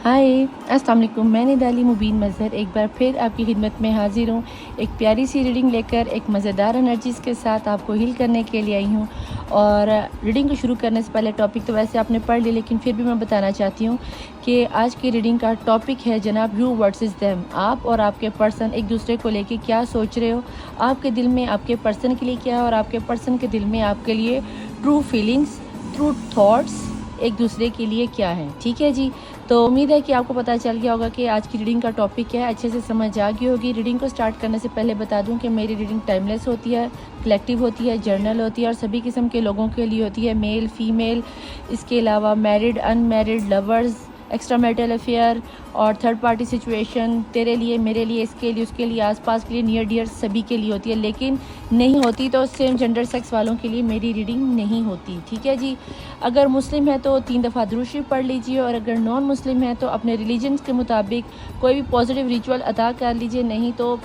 हाय अस्सलाम वालेकुम। मैं निदाली मुबीन मज़हर एक बार फिर आपकी खिदमत में हाज़िर हूँ। एक प्यारी सी रीडिंग लेकर एक मज़ेदार एनर्जीज़ के साथ आपको हील करने के लिए आई हूँ। और रीडिंग को शुरू करने से पहले टॉपिक तो वैसे आपने पढ़ ली, लेकिन फिर भी मैं बताना चाहती हूँ कि आज की रीडिंग का टॉपिक है जनाब यू वर्सेस देम। आप और आपके पर्सन एक दूसरे को लेके क्या सोच रहे हो, आपके दिल में आपके पर्सन के लिए क्या है और आपके पर्सन के दिल में आपके लिए ट्रू फीलिंग्स, ट्रू थॉट्स एक दूसरे के लिए क्या है। ठीक है जी, तो उम्मीद है कि आपको पता चल गया होगा कि आज की रीडिंग का टॉपिक क्या है, अच्छे से समझ आ गई होगी। रीडिंग को स्टार्ट करने से पहले बता दूं कि मेरी रीडिंग टाइमलेस होती है, कलेक्टिव होती है, जर्नल होती है और सभी किस्म के लोगों के लिए होती है, मेल फीमेल, इसके अलावा married unmarried, lovers, extra marital affair और थर्ड पार्टी सिचुएशन, तेरे लिए, मेरे लिए, इसके लिए, उसके लिए, आसपास के लिए, नियर डियर सभी के लिए होती है। लेकिन नहीं होती तो सेम जेंडर सेक्स वालों के लिए मेरी रीडिंग नहीं होती। ठीक है जी, अगर मुस्लिम है तो 3 दफ़ा दुरूद शरीफ पढ़ लीजिए और अगर नॉन मुस्लिम है तो अपने रिलीजन के मुताबिक कोई भी पॉजिटिव रिचुअल अदा कर लीजिए। नहीं तो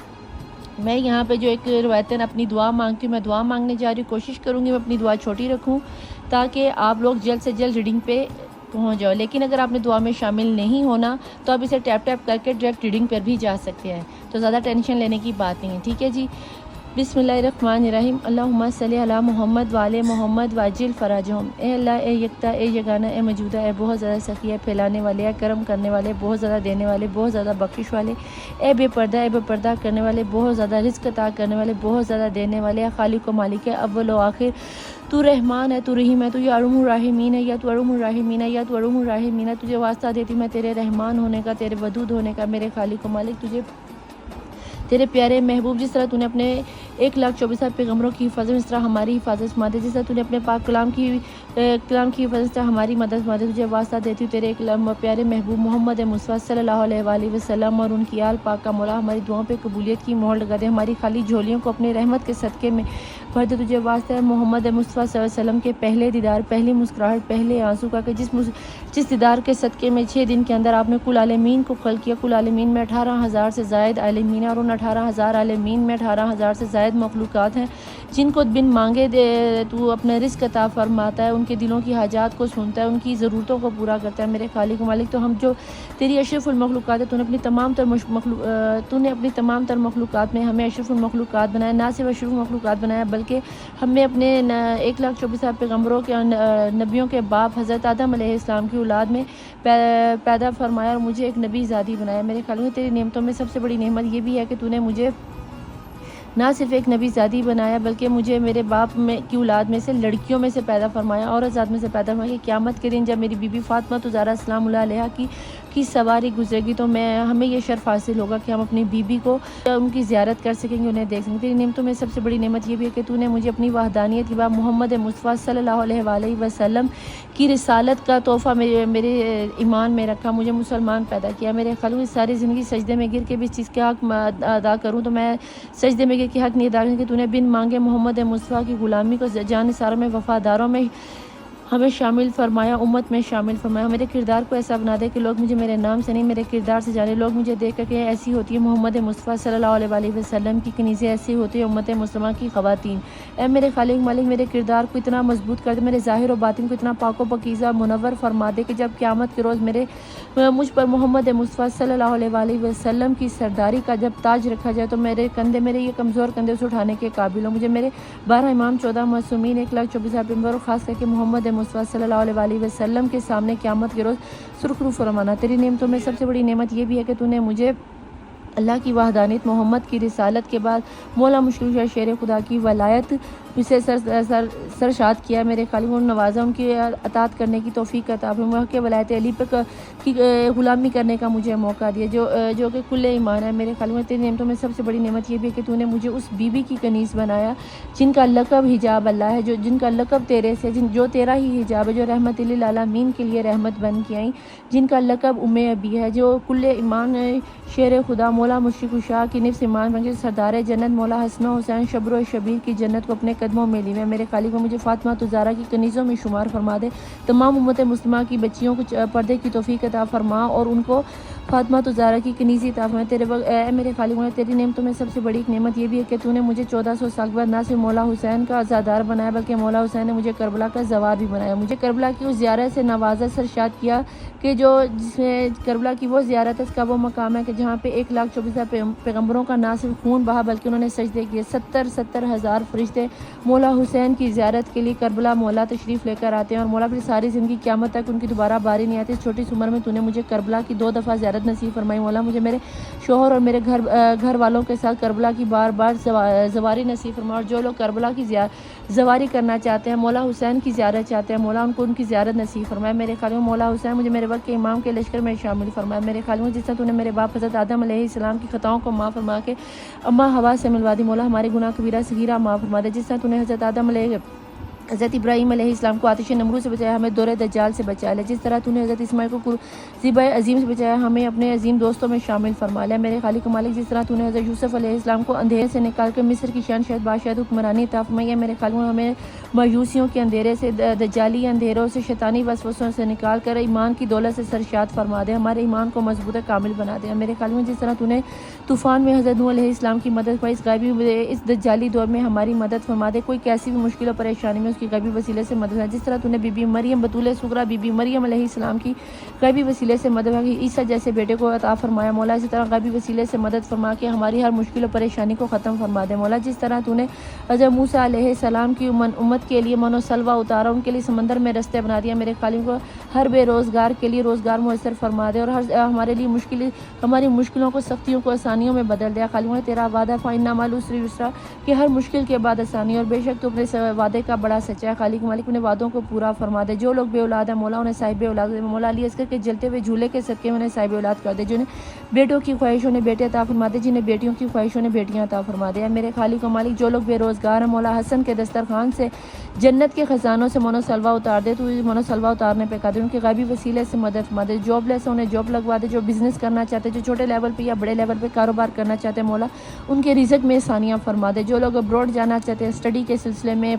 मैं यहाँ पे जो एक रवायतन अपनी दुआ मांगती हूँ, मैं दुआ मांगने जा रही हूँ। कोशिश करूँगी मैं अपनी दुआ छोटी रखूँ ताकि आप लोग जल्द से जल्द रीडिंग पे पहुँच जाओ। लेकिन अगर आपने दुआ में शामिल नहीं होना तो आप इसे टैप टैप करके डायरेक्ट रीडिंग पर भी जा सकते हैं, तो ज़्यादा टेंशन लेने की बात नहीं है। ठीक है जी, बिस्मिल्लाहिर्रहमानिर्रहीम। अल्लाहुम्मा सल्ली अला मोहम्मद वाले मोहम्मद वाजिल फ़राजहुम। ए अल्लाह, ए यकता, ए यगाना, ए मौजूदा, ए बहुत ज़्यादा सखिया फैलाने वाले, ए करम करने वाले, बहुत ज़्यादा देने वाले, बहुत ज़्यादा बख्शिश वाले, ए बेपर्दा करने वाले, बहुत ज़्यादा रिज़्क़ अता करने वाले, बहुत ज़्यादा देने वाले, ए खालिक व मालिक है अव्वल व आखिर। तू रहमान है, तू रहीम है, तू या अरहमुर राहिमीन है, या तू अरहमुर राहिमीन है, या तू अरहमुर राहिमीन है। तुझे वास्ता देती मैं तेरे रहमान होने का, तेरे वदूद होने का, मेरे खालिक व मालिक, तुझे तेरे प्यारे महबूब, जिस तरह तूने अपने 1,24,000 पैगम्बरों की हिफाजत, इस तरह हमारी हिफाजत फरमा दे। जिस तरह तूने अपने पाक कलाम की हिफाजत, इस तरह हमारी मदद फरमा दे। तुझे वास्ता देती हूँ तेरे एक प्यारे महबूब मोहम्मद मुस्तफ़ा सल्लल्लाहु अलैहि वसल्लम और उनकी आल पाक का मौला हमारी दुआओं पे कबूलियत की मोहर लगा दे, हमारी खाली झोलियों को अपने रहमत के सदक़े में भर दे। तुझे वास्ता है मोहम्मद मुस्तफ़ा सल्लल्लाहु अलैहि वसल्लम के पहले दीदार, पहली मुस्कुराहट, पहले आंसू का, कि जिस दीदार के सदक़े में 6 दिन के अंदर आपने कुल आलमीन को खल्क़ किया। कुल आलमीन में 18,000 से ज़ायद आलमीन है और उन 18,000 आलमीन में 18,000 से ज़ायद मखलूक़ात हैं जिनको बिन मांगे दे तू अपने रिज़्क़ अता फरमाता है, उनके दिलों की हाजात को सुनता है, उनकी ज़रूरतों को पूरा करता है। मेरे खालिक मालिक, तो हम जो तेरी अशरफुल मखलूक़ात है, तूने अपनी तमाम तर मखलूक़ात में हमें अशरफुल मखलूक़ात बनाया। ना सिर्फ अशरफुल मखलूक़ात बनाया बल्कि हमें अपने 1,24,000 पैगम्बरों के नबियों के बाप हज़रत आदम अलैहिस्सलाम की औलाद में पैदा फरमाया और मुझे एक नबी ज़ादी बनाया। मेरे ख्याल में तेरी नेमतों में सबसे बड़ी नेमत ये भी है कि तूने मुझे ना सिर्फ एक नबी ज़ादी बनाया बल्कि मुझे मेरे बाप में की औलाद में से लड़कियों में से पैदा फरमाया और ज़ात में से पैदा फरमाया। क़यामत के दिन जब मेरी बीबी फ़ातिमा ज़हरा सलामुल्लाह अलैहा की सवारी गुजरेगी तो हमें ये शर्फ़ हासिल होगा कि हम अपनी बीबी को उनकी ज़ियारत कर सकेंगे, उन्हें देख सकेंगे। तेरी नेमतों में सबसे बड़ी नेमत ये भी है कि तूने मुझे अपनी वहदानियत के बाद मोहम्मद मुस्तफ़ा सल्लल्लाहु अलैहि वसल्लम की रिसालत का तोहफ़ा मेरे ईमान में रखा, मुझे मुसलमान पैदा किया। मेरे ख्याल में सारी ज़िंदगी सजदे में गिर के भी इस चीज़ का हक़ अदा करूँ तो मैं सजदे में गिर के हक़ नहीं अदा करूँ कि तूने बिन मांगे मोहम्मद मुस्तफ़ा की ग़ुलामी को जान सारों में, वफ़ादारों में हमें शामिल फरमाया, उम्मत में शामिल फरमाया। मेरे किरदार को ऐसा बना दे कि लोग मुझे मेरे नाम से नहीं मेरे किरदार से जाने। लोग मुझे देख कर के ऐसी होती है मोहम्मद मुस्तफ़ा सल्लल्लाहु अलैहि वसल्लम की कनीज़ें, ऐसी होती है उम्मत मुस्लिमा की ख़वातीन। ऐ मेरे खालिक मालिक, मेरे किरदार को इतना मजबूत कर दे, मेरे ज़ाहिर और बातिन को इतना पाक व पकीज़ा मुनव्वर फरमा दे कि जब क़यामत के रोज़ मुझ पर मोहम्मद मुस्तफ़ा सल्लल्लाहु अलैहि वसल्लम की सरदारी का जब ताज रखा जाए तो मेरे ये कमज़ोर कंधे उसे उठाने के काबिल हो। मुझे मेरे 12 इमाम, 14 मासूमीन, 1,24,000 पैगम्बर और ख़ास करके मोहम्मद मुस्तफ़ा सल्लल्लाहु अलैहि वसल्लम के सामने क़यामत के रोज़ सुरखरू फरमाना। तेरी नेमतों में सबसे बड़ी नेमत ये भी है कि तूने मुझे अल्लाह की वहदानियत, मोहम्मद की रिसालत के बाद मौला मुश्किल शेर खुदा की वलायत से सरशाद किया। मेरे खालिक को नवाजा, उनकी अतात करने की तौफीक अता फरमाया के वलायत अली पर की ग़ुलामी करने का मुझे मौका दिया जो कि कुल्ले ईमान है। मेरे खालिक में तेरी नेमतों में सबसे बड़ी नेमत ये भी है कि तूने मुझे उस बीबी की कनीज़ बनाया जिनका लक़ब हिजाब अल्लाह है, जिनका लक़ब तेरे से, जो तेरा ही हिजाब है, जो रहमत लिल आलमीन के लिए रहमत बन के आई, जिनका लक़ब उम्मे अबी है, जो कुल्ले ईमान शेर खुदा मौला मुश्किल शाह की निफ्स ईमान बन के सरदार जन्नत मौला हसन हुसैन शब्र शबीर की जन्नत को अपने कदमों में ली। मेरे खालिक को मुझे फ़ातिमा ज़हरा की कनीज़ों में शुमार फरमा दे। तमाम उम्मत मुस्लिमा की बच्चियों को पर्दे की तौफीक अता फरमा और उनको फातिमा तो ज़ारा की कनीज़ी अता फरमाए। तेरे मेरे खालिक मौला, तेरी नेमतों में सबसे बड़ी एक नेमत ये भी है कि तूने मुझे 1400 साल के बाद ना सिर्फ मौला हुसैन का अज़ादार बनाया, बल्कि मौला हुसैन ने मुझे करबला का ज़वार भी बनाया। मुझे करबला की उस ज़ियारत से नवाजा, सरशाद किया कि जो जिसमें करबला की वो ज़ियारत है, इसका वो मकाम है कि जहाँ पे 1,24,000 पैगम्बरों का ना सिर्फ खून बहा बल्कि उन्होंने सजदे किए। 70 हज़ार फरिश्ते मौला हुसैन की ज़ियारत के लिए करबला मौला तशरीफ़ लेकर आते हैं और मौला फिर सारी ज़िंदगी क़यामत तक उनकी दोबारा बारी नहीं आती। इस छोटी सी उम्र में तूने मुझे करबला की 2 दफ़ा ज़ियारत नसीब फरमाई। मौला मुझे मेरे शोहर और मेरे घर वालों के साथ करबला की बार बार ज़वारी नसीब फरमा। और जो लोग करबला की ज़वारी करना चाहते हैं, मौला हुसैन की ज़ियारत चाहते हैं, मौला उनको उनकी ज़ियारत नसीब फरमाए। मेरे ख्याल में मौला हुसैन मुझे मेरे वक्त के इमाम के लश्कर में शामिल फरमाए। मेरे ख्याल में जिस तरह तूने मेरे बाप हज़रत आदम अलैहिस्सलाम की ख़ताओं को माफ़ फरमा के अम्मा हवा से मिलवा दी। मौला हमारे गुनाह कबीरा सगीरा माफ़ फरमा दे। जिस तरह तूने हज़रत इब्राहीम अलैहिस्सलाम को आतिश नमरूद से बचाया, हमें दौरे दज्जाल से बचा लिया। जिस तरह तूने हज़रत इस्माइल को ज़िबा अज़ीम से बचाया, हमें अपने अज़ीम दोस्तों में शामिल फरमा लिया। मेरे खालिक मालिक, जिस तरह तूने हज़रत यूसुफ़ अलैहिस्सलाम को अंधेरे से निकाल कर मिस्र की शहनशाह बादशाह हुक्मरानी अता फरमाई। मेरे खालिक हमें मायूसियों के अंधेरे से, दज्जाली अंधेरों से, शैतानी वसवसों से निकाल कर ईमान की दौलत से सरशाद फरमा दे, हमारे ईमान को मजबूत कामिल बना दे। मेरे खालिक में जिस तरह तूने तूफ़ान में हज़रत नूह अलैहिस्सलाम की मदद फरमाई, इस दज्जाली दौर में हमारी मदद फरमा दे। कोई कैसी भी मुश्किल और परेशानी में उसकी गैबी वसीले से मदद है। जिस तरह तूने बीबी मरियम बतूल सुगरा बीबी मरियम अलैहिस्सलाम की गैबी वसीले से मदद है, ईसा जैसे बेटे को अता फरमाया। मौला इसी तरह गैबी वसीले से मदद फरमा के हमारी हर मुश्किल और परेशानी को ख़त्म फरमा दे। मौला जिस तरह तूने हज़रत मूसा अलैहिस्सलाम की उम्मत के लिए मनो सलवा उतारा, उनके लिए समंदर में रस्ते बना दिया। मेरे खालिक को हर बेरोज़गार के लिए रोज़गार मुयस्सर फरमा दे और हमारे लिए हमारी मुश्किलों को, सख्तियों को आसानियों में बदल दिया। खालिक तेरा वादा फ़इन्ना मअल उसरि युस्रा कि हर मुश्किल के बाद आसानी, और बेशक तो अपने वादे का बड़ा सच्चा है। खालिक मालिक उन्हें वादों को पूरा फरमा दे। जो लोग बेऔलाद है मौला उन्हें साहिब औलाद दे। मौला अली असगर के जलते हुए झूले के सदके में उन्हें साहिब औलाद कर दे। जिन्हें बेटों की ख्वाहिशों ने बेटे अता फरमा दे, जिन्हें बेटियों की ख्वाहिशों ने बेटियां अता फरमा दे। मेरे खालिक मालिक, जो लोग बेरोज़गार हैं मौला हसन के दस्तरखान से, जन्नत के ख़जानों से मनोसलवा उतार दे। तो मनोसलवा उतारने पे कादिर, उनके गैबी वसीले से मदद फरमा दे। जॉबलेस है उन्हें जॉब लगवा दे। जो बिज़नेस करना चाहते, जो छोटे लेवल पे या बड़े लेवल पे कारोबार करना चाहते हैं मौला उनके रिज़्क में आसानियाँ फरमा दे। जो लोग अब्रॉड जाना चाहते हैं स्टडी के सिलसिले में,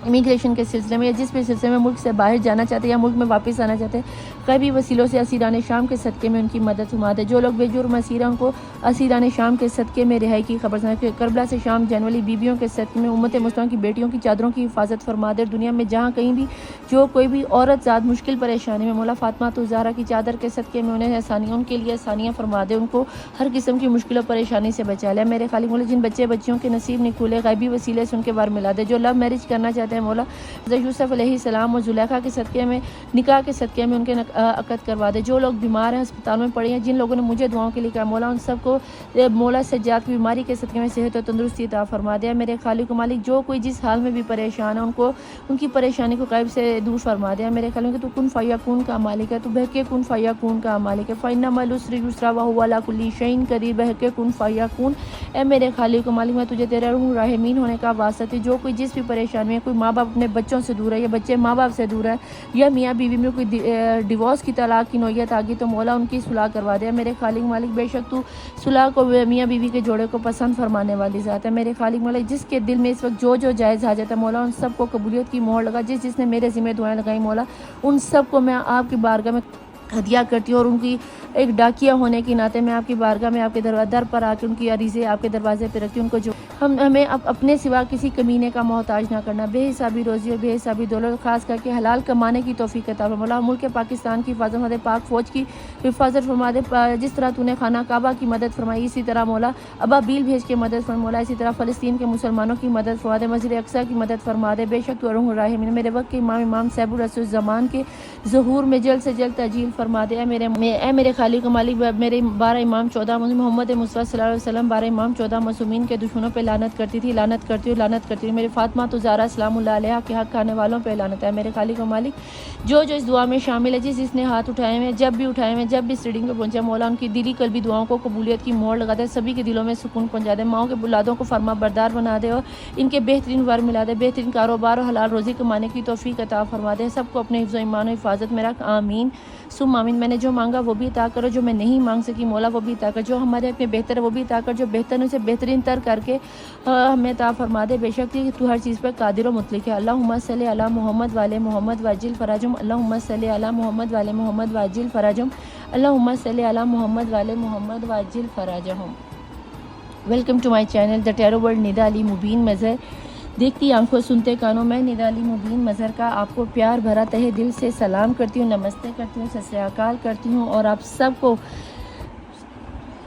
इमिग्रेशन के सिलसिले में, या जिस भी सिलसिले में मुल्क से बाहर जाना चाहते हैं या मुल्क में वापस आना चाहते हैं, कभी वसीलों से असीरान शाम के सदक़े में उनकी मदद फरमा दे। जो लोग बेजुर्म असीर हैं उनको असीरान शाम के सदक़े में रिहाई की खबर सुना। करबला से शाम जाने वाली बीबियों के सदक़े में उम्मत मुस्लिमा की बेटियों की चादरों की हिफाजत फरमा दे। दुनिया में जहाँ कहीं भी जो कोई भी औरत ज़ात मुश्किल परेशानी में मौला फातिमा तो ज़हरा की चादर के सदक़े में उन्हें आसानियाँ, उनके लिए आसानियाँ फरमा दे, उनको हर किस्म की मुश्किल और परेशानी से बचा लिया। मेरे खालिक मौला जिन बच्चियों के नसीब नहीं खुले, गैबी वसीले से उनके बार मिला दे। जो लव मैरिज करना चाहते हैं मौला यूसुफ अलैहिस्सलाम और जुलेखा के सदक़े में, निकाह के सदक़े में उनके अक़द करवा दे। जो लोग बीमार हैं, अस्पताल में पड़े हैं, जिन लोगों ने मुझे दुआओं के लिए कहा मौला उन सबको मौला सज्जाद की बीमारी के सदक़े में सेहत और तंदुरुस्ती अता फरमा दे। मेरे खालिक मालिक, जो कोई जिस हाल में भी परेशान है उनको उनकी परेशानी को ग़ैब से दूर फरमा दे। मेरे ख्याल में तू कुन फ़यकून का मालिक है, तू बहके कुन फ़यकून का मालिक है। फ़इन्ना मअल उसरि युस्रा व हुवा अला कुल्लि शैइन क़दीर, बहके कुन फ़यकून। ए मेरे खालिक मालिक, मैं तुझे तेरे रहमीन होने का वास्ता थी। जो कोई जिस भी परेशानी में, कोई माँ बाप अपने बच्चों से दूर है या बच्चे माँ बाप से दूर है, या मियाँ बीवी में कोई डिवोर्स की तलाक की नौयत आ गई, तो मौला उनकी सुलह करवा दे। मेरे खालिक मालिक, बेशक तू सुलह को, मियाँ बीवी के जोड़े को पसंद फरमाने वाली ज़ात है। मेरे खालिक मालिक, जिसके दिल में इस वक्त जो जायज़ हाजत है मौला उन सबको कबूलियत की मोहर लगा। जिसने मेरे ज़िम्मे दुआएं लगाई मौला उन सबको मैं आपकी बारगाह में हदिया करती हूँ, और उनकी एक डाकिया होने के नाते मैं आपकी बारगाह में आपके दर पर आकर उनकी अरीज़े आपके दरवाजे पर रखती हूँ। उनको जो हमें अपने सिवा किसी कमीने का मोहताज ना करना, बेहिसाबी रोज़ी और बेहिसाबी दौलत, खास करके हलाल कमाने की तौफीक अता फरमा। मौला मुल्क पाकिस्तान की हिफाजत फरमा दे, पाक फ़ौज की हिफाजत फरमा दे। जिस तरह तूने खाना काबा की मदद फरमाई, इसी तरह मौला अबाबील भेज के मदद फरमा। मौला इसी तरह फ़लस्तीन के मुसलमानों की मदद फरमा दे, मस्जिद अक्सा की मदद फरमा दे। बेशक तू अर्हम राहिमीन, मेरे वक्त के इमाम साहिबुर रसूल ज़मान के ज़हूर में जल्द से जल्द तजील फरमा दे। मेरे खालिक मालिक, मेरे 12 इमाम 14 मोहम्मद मुस्तफ़ा सल्लल्लाहु अलैहि वसल्लम 12 इमाम 14 मासूमीन के दुश्मनों पे लानत करती थी, लानत करती हूँ। मेरे फातिमा तो ज़हरा सलामुल्लाह अलैहा के हक़ खाने वालों पे लानत है। मेरे खालिक मालिक, जो इस दुआ में शामिल है, जिसने हाथ उठाए हैं, जब भी उठाए हैं, जब भी इस रीडिंग पे पहुंचा मौला उनकी दिली कल्बी दुआओं को कबूलियत की मोहर लगा दे, सभी के दिलों में सुकून पहुंचा दे, माओं के बुलादों को फरमा बरदार बना दे और इनके बेहतरीन वर मिला दे, बेहतरीन कारोबार और हलाल रोज़ी कमाने की तौफीक अता फरमा दे। सबको अपने हिफ्ज़ ईमान और हिफाजत में रख, आमीन सुम आमीन। मैंने जो मांगा वो भी अता करो, जो मैं नहीं मांग सकी मौला वो भी अता कर, जो हमारे अपने बेहतर है वो भी अता कर, जो बेहतर है उसे बेहतरीन तर करके हमें अता फरमा दे। बेशक तू हर चीज़ पर कादिर व मुतलिक है। अल्लाहुम्मा सल्ली अला मोहम्मद वाले मोहम्मद वाजिल फराजुम, अल्लाहुम्मा सल्ली अला मोहम्मद वाले मोहम्मद वाजिल फराजुम, अल्लाहुम्मा सल्ली अला मोहम्मद वाले मोहम्मद वाजिल फराजहुम। Welcome to my channel the tarot world Nida Ali Mubeen Mazhar. देखती आंखों सुनते कानों, मैं निदा अली मुबीन मज़हर का आपको प्यार भरा तहे दिल से सलाम करती हूँ, नमस्ते करती हूँ, सत श्री अकाल करती हूँ और आप सबको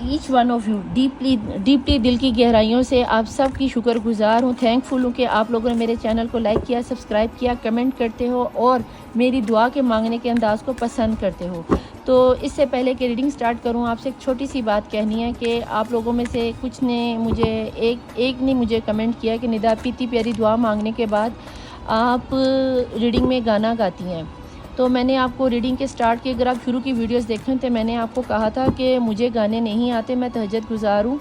each one of you deeply दिल की गहराइयों से आप सब की शुक्रगुजार हूँ, थैंकफुल हूँ कि आप लोगों ने मेरे चैनल को लाइक किया, सब्सक्राइब किया, कमेंट करते हो और मेरी दुआ के मांगने के अंदाज़ को पसंद करते हो। तो इससे पहले कि रीडिंग स्टार्ट करूँ, आपसे एक छोटी सी बात कहनी है कि आप लोगों में से कुछ ने मुझे एक ने मुझे कमेंट किया कि निदा इतनी प्यारी दुआ मांगने के बाद आप रीडिंग में गाना गाती हैं। तो मैंने आपको रीडिंग के स्टार्ट की, अगर आप शुरू की वीडियोस देखें तो मैंने आपको कहा था कि मुझे गाने नहीं आते, मैं तहज्जुद गुजार हूँ।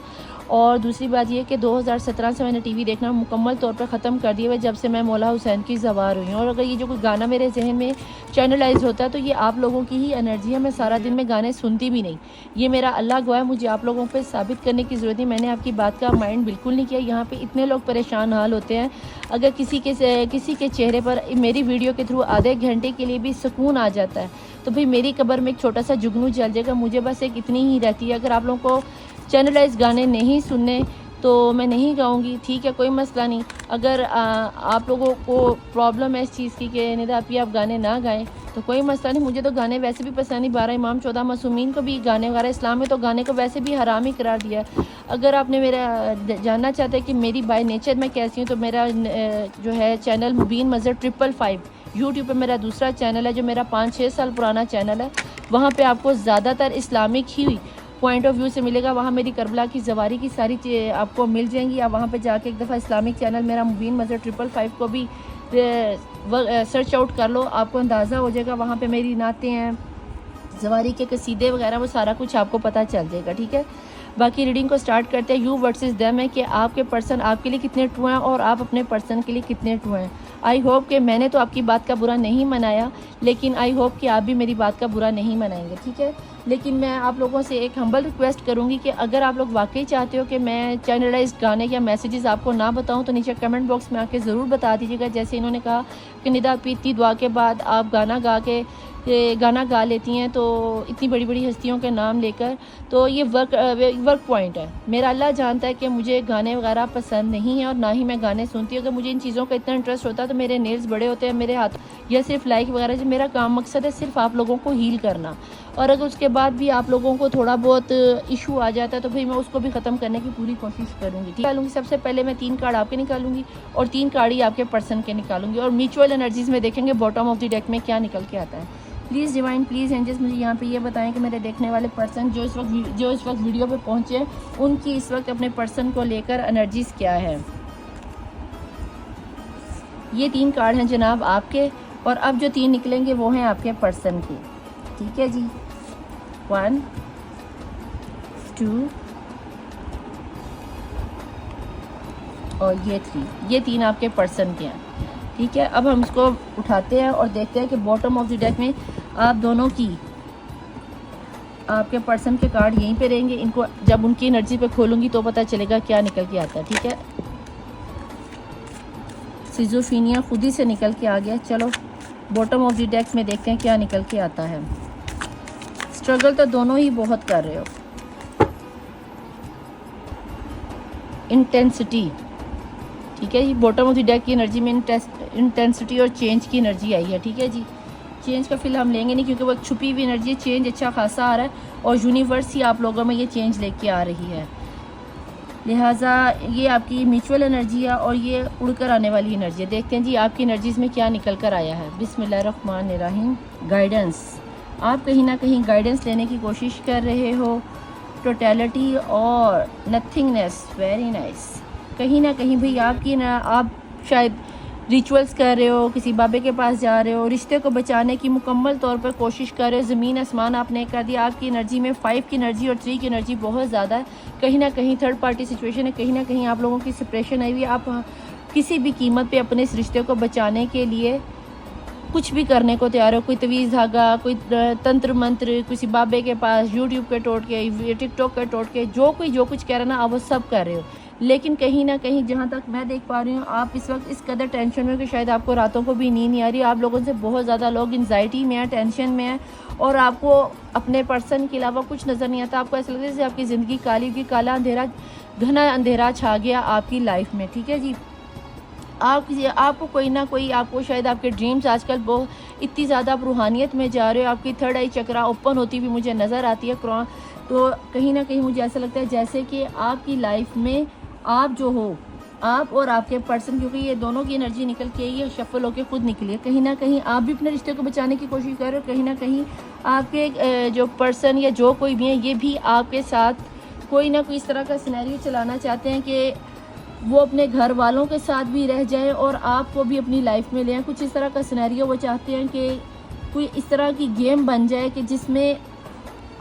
और दूसरी बात यह कि 2017 से मैंने टीवी देखना मुकम्मल तौर पर ख़त्म कर दिया है, जब से मैं मौला हुसैन की ज़वार हुई हूँ। और अगर ये जो कोई गाना मेरे जहन में चैनलाइज होता है तो ये आप लोगों की ही एनर्जी है, मैं सारा दिन में गाने सुनती भी नहीं। ये मेरा अल्लाह गवाह है, मुझे आप लोगों पर साबित करने की ज़रूरत नहीं, मैंने आपकी बात का माइंड बिल्कुल नहीं किया। यहाँ पर इतने लोग परेशान हाल होते हैं, अगर किसी के चेहरे पर मेरी वीडियो के थ्रू आधे घंटे के लिए भी सुकून आ जाता है तो भाई मेरी कब्र में एक छोटा सा जुगनू जल जाएगा। मुझे बस एक इतनी ही रहती है, अगर आप लोगों को चैनलाइज गाने नहीं सुनने तो मैं नहीं गाऊंगी, ठीक है, कोई मसला नहीं। अगर आप लोगों को प्रॉब्लम है इस चीज़ की कि निदा आप गाने ना गाएं तो कोई मसला नहीं, मुझे तो गाने वैसे भी पसंद नहीं। 12 इमाम 14 मासूमीन को भी गाने वगैरह, इस्लाम में तो गाने को वैसे भी हराम ही करार दिया है। अगर आपने मेरा जानना चाहते हैं कि मेरी बाय नेचर मैं कैसी हूँ तो मेरा जो है चैनल मुबीन मज़हर 555 यूट्यूब पर मेरा दूसरा चैनल है, जो मेरा 5-6 साल पुराना चैनल है। वहाँ पर आपको ज़्यादातर Islamic he point of view से मिलेगा। वहाँ मेरी करबला की ज़वारी की सारी चीज़ें आपको मिल जाएंगी। आप वहाँ पे जाके एक दफ़ा इस्लामिक चैनल मेरा मुबीन मज़हर 555 को भी सर्च आउट कर लो, आपको अंदाज़ा हो जाएगा। वहाँ पे मेरी नातें हैं, ज़वारी के कसीदे वगैरह, वो सारा कुछ आपको पता चल जाएगा, ठीक है। बाकी रीडिंग को स्टार्ट करते हैं। यू वर्सेस देम है कि आपके पर्सन आपके लिए कितने ट्रू हैं और आप अपने पर्सन के लिए कितने ट्रू हैं। आई होप कि मैंने तो आपकी बात का बुरा नहीं मनाया, लेकिन आई होप कि आप भी मेरी बात का बुरा नहीं मनाएंगे, ठीक है। लेकिन मैं आप लोगों से एक हम्बल रिक्वेस्ट करूंगी कि अगर आप लोग वाकई चाहते हो कि मैं चैनलाइज्ड गाने या मैसेजेस आपको ना बताऊं तो नीचे कमेंट बॉक्स में आके ज़रूर बता दीजिएगा। जैसे इन्होंने कहा कि निदा इतनी दुआ के बाद आप गाना गा लेती हैं, तो इतनी बड़ी बड़ी हस्तियों के नाम लेकर, तो ये वर्क पॉइंट है। मेरा अल्लाह जानता है कि मुझे गाने वगैरह पसंद नहीं है और ना ही मैं गाने सुनती हूँ। अगर मुझे इन चीज़ों का इतना इंटरेस्ट होता तो मेरे नेल्स बड़े होते हैं मेरे हाथ, या सिर्फ लाइक वगैरह। जो मेरा काम मकसद है सिर्फ आप लोगों को हील करना, और अगर उसके बाद भी आप लोगों को थोड़ा बहुत इशू आ जाता है तो भाई मैं उसको भी ख़त्म करने की पूरी कोशिश करूँगी। निकालूंगी सबसे पहले मैं 3 कार्ड आपके निकालूंगी और 3 कार्ड ही आपके पर्सन के निकालूंगी, और म्यूचुअल एनर्जीज़ में देखेंगे बॉटम ऑफ द डेक में क्या निकल के आता है। प्लीज़ डिवाइन, प्लीज़ एंजल्स, मुझे यहाँ पे ये बताएं कि मेरे देखने वाले पर्सन जो इस वक्त वीडियो पे पहुँचे, उनकी इस वक्त अपने पर्सन को लेकर एनर्जीज़ क्या है। ये 3 कार्ड हैं जनाब आपके, और अब जो 3 निकलेंगे वो हैं आपके पर्सन के, ठीक है जी। 1 2 और ये 3, ये 3 आपके पर्सन के हैं, ठीक है। अब हम इसको उठाते हैं और देखते हैं कि बॉटम ऑफ द डेक में आप दोनों की, आपके पर्सन के कार्ड यहीं पे रहेंगे। इनको जब उनकी एनर्जी पे खोलूंगी तो पता चलेगा क्या निकल के आता है, ठीक है। सिजोफीनिया खुद ही से निकल के आ गया। चलो बॉटम ऑफ द डेक में देखते हैं क्या निकल के आता है। स्ट्रगल तो दोनों ही बहुत कर रहे हो। इंटेंसिटी, ठीक है जी। बॉटम ऑफ द डेक की एनर्जी में इंटेंसिटी और चेंज की एनर्जी आई है, ठीक है जी। चेंज का फिलहाल हम लेंगे नहीं क्योंकि वो छुपी हुई एनर्जी है। चेंज अच्छा खासा आ रहा है और यूनिवर्स ही आप लोगों में ये चेंज लेके आ रही है, लिहाजा ये आपकी म्यूचुअल एनर्जी है और ये उड़कर आने वाली एनर्जी है। देखते हैं जी आपकी एनर्जीज़ में क्या निकल कर आया है। बिस्मिल्लाहिर्रहमानिर्रहीम। गाइडेंस, आप कहीं ना कहीं गाइडेंस लेने की कोशिश कर रहे हो। टोटलिटी और नथिंगनेस, वेरी नाइस। कहीं ना कहीं भाई आप शायद रिचुअल्स कर रहे हो, किसी बाबे के पास जा रहे हो, रिश्ते को बचाने की मुकम्मल तौर पर कोशिश कर रहे हो। ज़मीन आसमान आपने कर दिया। आपकी एनर्जी में 5 की एनर्जी और 3 की एनर्जी बहुत ज़्यादा है। कहीं ना कहीं थर्ड पार्टी सिचुएशन है, कहीं ना कहीं आप लोगों की सेपरेशन आई हुई है। आप किसी भी कीमत पे अपने इस रिश्ते को बचाने के लिए कुछ भी करने को तैयार हो। कोई तवीज़ धागा, कोई तंत्र मंत्र, किसी बाबे के पास, यूट्यूब के टोटके, टिकटॉक के टोटके, जो कुछ कह रहा है ना, आप वो सब कर रहे हो। लेकिन कहीं ना कहीं जहाँ तक मैं देख पा रही हूँ, आप इस वक्त इस कदर टेंशन में कि शायद आपको रातों को भी नींद नहीं आ रही। आप लोगों से बहुत ज़्यादा लोग एंजाइटी में हैं, टेंशन में हैं, और आपको अपने पर्सन के अलावा कुछ नज़र नहीं आता। आपको ऐसा लगता है जैसे आपकी ज़िंदगी काली की, काला अंधेरा, घना अंधेरा छा गया आपकी लाइफ में। ठीक है जी, आपको कोई ना कोई, आपको शायद आपके ड्रीम्स आजकल बहुत इतनी ज़्यादा आप रूहानियत में जा रहे हो, आपकी थर्ड आई चक्रा ओपन होती हुई मुझे नज़र आती है। तो कहीं ना कहीं मुझे ऐसा लगता है जैसे कि आपकी लाइफ में आप जो हो, आप और आपके पर्सन, क्योंकि ये दोनों की एनर्जी निकल के आई है, शफल होकर खुद निकली है। कहीं ना कहीं आप भी अपने रिश्ते को बचाने की कोशिश कर रहे हो, कहीं ना कहीं आपके जो पर्सन या जो कोई भी है, ये भी आपके साथ कोई ना कोई इस तरह का सिनेरियो चलाना चाहते हैं कि वो अपने घर वालों के साथ भी रह जाए और आपको भी अपनी लाइफ में ले आए। कुछ इस तरह का सिनेरियो वो चाहते हैं कि कोई इस तरह की गेम बन जाए कि जिसमें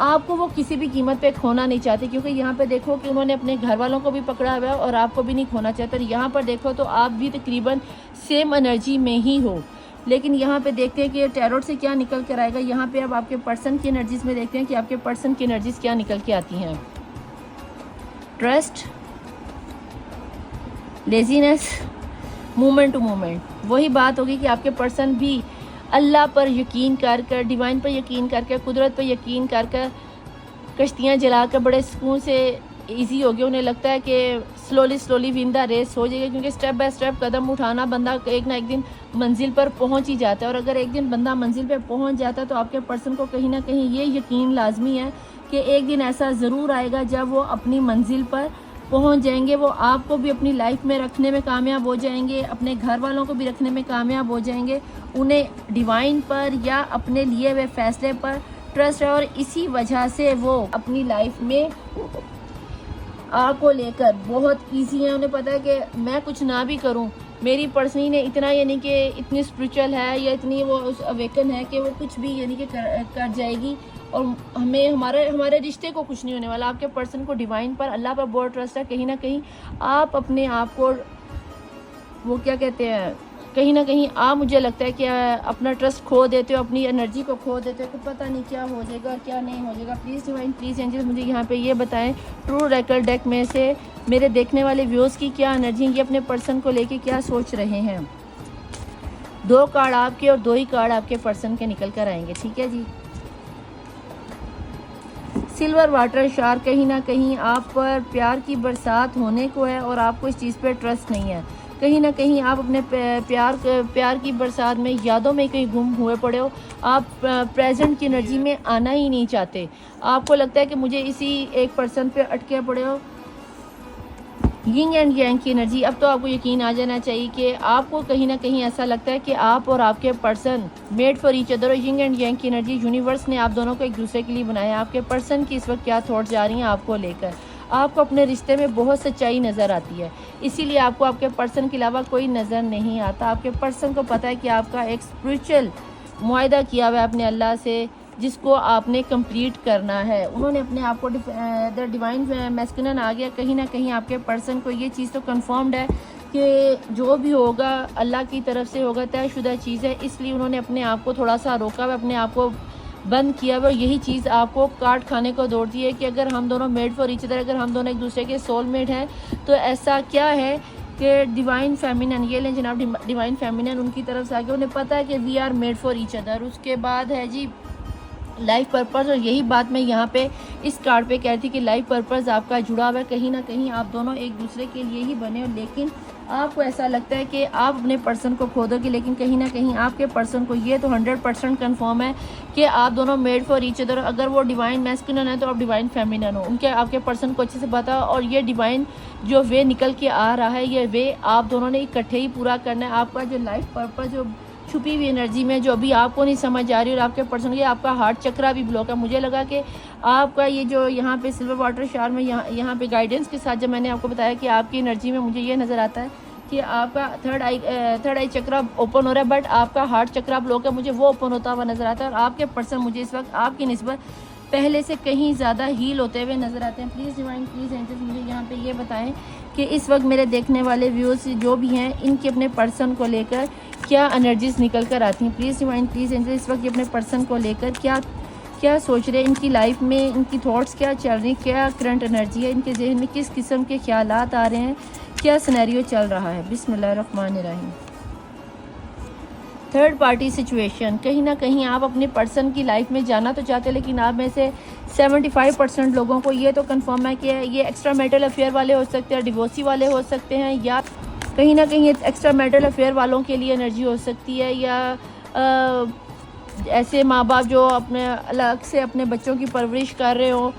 आपको वो किसी भी कीमत पे खोना नहीं चाहते, क्योंकि यहाँ पे देखो कि उन्होंने अपने घर वालों को भी पकड़ा हुआ है और आपको भी नहीं खोना चाहते। और यहाँ पर देखो तो आप भी तकरीबन सेम एनर्जी में ही हो। लेकिन यहाँ पे देखते हैं कि टैरोट से क्या निकल कर आएगा। यहाँ पे अब आपके पर्सन की एनर्जीज में देखते हैं कि आपके पर्सन की एनर्जीज क्या निकल के आती हैं। Trust, laziness, moment to moment. वही बात होगी कि आपके पर्सन भी अल्लाह पर यकीन कर कर, डिवाइन पर यकीन कर कर, कुदरत पर यकीन कर कर कश्तियाँ जलाकर बड़े सुकून से इजी हो गया। उन्हें लगता है कि स्लोली विन द रेस हो जाएगा, क्योंकि स्टेप बाय स्टेप कदम उठाना बंदा एक ना एक दिन मंजिल पर पहुंच ही जाता है। और अगर एक दिन बंदा मंजिल पर पहुंच जाता है तो आपके पर्सन को कहीं ना कहीं ये यकीन लाजमी है कि एक दिन ऐसा ज़रूर आएगा जब वो अपनी मंजिल पर पहुंच जाएंगे। वो आपको भी अपनी लाइफ में रखने में कामयाब हो जाएंगे, अपने घर वालों को भी रखने में कामयाब हो जाएंगे। उन्हें डिवाइन पर या अपने लिए हुए फैसले पर ट्रस्ट है, और इसी वजह से वो अपनी लाइफ में आपको लेकर बहुत इजी है। उन्हें पता है कि मैं कुछ ना भी करूं, मेरी पर्सनी ने इतना, यानी कि इतनी स्पिरिचुअल है या इतनी वो अवेकन है कि वो कुछ भी यानी कि कर जाएगी, और हमें हमारे रिश्ते को कुछ नहीं होने वाला। आपके पर्सन को डिवाइन पर, अल्लाह पर बहुत ट्रस्ट है। कहीं ना कहीं आप अपने आप को, वो क्या कहते हैं, कहीं ना कहीं आप, मुझे लगता है कि अपना ट्रस्ट खो देते हो, अपनी एनर्जी को खो देते हो, कि पता नहीं क्या हो जाएगा और क्या नहीं हो जाएगा। प्लीज़ डिवाइन, प्लीज़ एंजल्स, मुझे यहाँ पे ये बताएं, ट्रू ऑरेकल डेक में से मेरे देखने वाले व्यूअर्स की क्या एनर्जी, ये अपने पर्सन को लेके क्या सोच रहे हैं। 2 कार्ड आपके और 2 ही कार्ड आपके पर्सन के निकल कर आएंगे। ठीक है जी। सिल्वर वाटर शार्क, कहीं ना कहीं आप पर प्यार की बरसात होने को है और आपको इस चीज़ पर ट्रस्ट नहीं है। कहीं ना कहीं आप अपने प्यार की बरसात में, यादों में कहीं गुम हुए पड़े हो। आप प्रेजेंट की एनर्जी में आना ही नहीं चाहते। आपको लगता है कि मुझे इसी एक पर्सन पे अटके पड़े हो। यिंग एंड यांग की एनर्जी, अब तो आपको यकीन आ जाना चाहिए कि आपको कहीं ना कहीं ऐसा लगता है कि आप और आपके person made for each other. Yin and yang की एनर्जी, यूनिवर्स ने आप दोनों को एक दूसरे के लिए बनाया। आपके पर्सन की इस वक्त क्या थॉट जा रही हैं आपको लेकर। आपको अपने रिश्ते में बहुत सच्चाई नज़र आती है, इसीलिए आपको आपके पर्सन के अलावा कोई नज़र नहीं आता। आपके पर्सन को पता है कि आपका एक स्पिरिचुअल मुआहदा किया हुआ है अपने अल्लाह से, जिसको आपने कंप्लीट करना है। उन्होंने अपने आप को द डिवाइन मैस्कुलिन आ गया। कहीं ना कहीं आपके पर्सन को ये चीज़ तो कंफर्म्ड है कि जो भी होगा अल्लाह की तरफ से होगा, तयशुदा चीज़ है। इसलिए उन्होंने अपने आप को थोड़ा सा रोका हुआ, अपने आप को बंद किया हुआ। यही चीज़ आपको काट खाने को दौड़ती है कि अगर हम दोनों मेड फॉर ईच अदर, अगर हम दोनों एक दूसरे के सोलमेट हैं, तो ऐसा क्या है कि डिवाइन फेमिनिन, ये लें जनाब, डिवाइन फेमिनिन उनकी तरफ से आगे, उन्हें पता है कि we are made for each other. उसके बाद है जी लाइफ पर्पस, और यही बात मैं यहाँ पे इस कार्ड पे कहती कि लाइफ पर्पस आपका जुड़ा हुआ है। कहीं ना कहीं आप दोनों एक दूसरे के लिए ही बने हो, लेकिन आपको ऐसा लगता है कि आप अपने पर्सन को खो दोगे। लेकिन कहीं ना कहीं आपके पर्सन को ये तो 100% कन्फर्म है कि आप दोनों मेड फॉर ईच अदर। अगर वो डिवाइन मैस्कुलिन है तो आप डिवाइन फेमिनिन हो, उनके आपके पर्सन को अच्छे से पता है। और ये डिवाइन जो वे निकल के आ रहा है, ये वे आप दोनों ने इकट्ठे ही पूरा करना है। आपका जो लाइफ पर्पस, जो छुपी हुई एनर्जी में जो अभी आपको नहीं समझ आ रही, और आपके पर्सन ये आपका हार्ट चक्रा भी ब्लॉक है। मुझे लगा कि आपका ये जो यहाँ पे सिल्वर वाटर शार में यहाँ पे गाइडेंस के साथ जब मैंने आपको बताया कि आपकी एनर्जी में मुझे ये नज़र आता है कि आपका थर्ड आई चक्रा ओपन हो रहा है, बट आपका हार्ट चक्रा ब्लॉक है, मुझे वो ओपन होता हुआ नज़र आता है। और आपके पर्सन मुझे इस वक्त आपकी निस्बत पहले से कहीं ज़्यादा हील होते हुए नज़र आते हैं। प्लीज़ डिवाइन, प्लीज़ एंजल्स, मुझे यहाँ पे ये बताएं कि इस वक्त मेरे देखने वाले व्यूअर्स जो भी हैं, इनके अपने पर्सन को लेकर क्या एनर्जीज निकल कर आती हैं। प्लीज़ डिवाइन, प्लीज़ एंजल्स, इस वक्त ये अपने पर्सन को लेकर क्या क्या सोच रहे हैं, इनकी लाइफ में इनकी थॉट्स क्या चल रही हैं, क्या करंट एनर्जी है, इनके जहन में किस किस्म के ख्यालात आ रहे हैं, क्या सिनेरियो चल रहा है। बिस्मिल्लाहिर्रहमानिर्रहीम। थर्ड पार्टी सिचुएशन, कहीं ना कहीं आप अपने पर्सन की लाइफ में जाना तो चाहते हैं, लेकिन आप में से 75% लोगों को ये तो कंफर्म है कि ये एक्स्ट्रा मैरिटल अफेयर वाले हो सकते हैं, डिवोर्सी वाले हो सकते हैं, या कहीं ना कहीं एक्स्ट्रा मैरिटल अफेयर वालों के लिए एनर्जी हो सकती है, या ऐसे माँ बाप जो अपने अलग से अपने बच्चों की परवरिश कर रहे हो,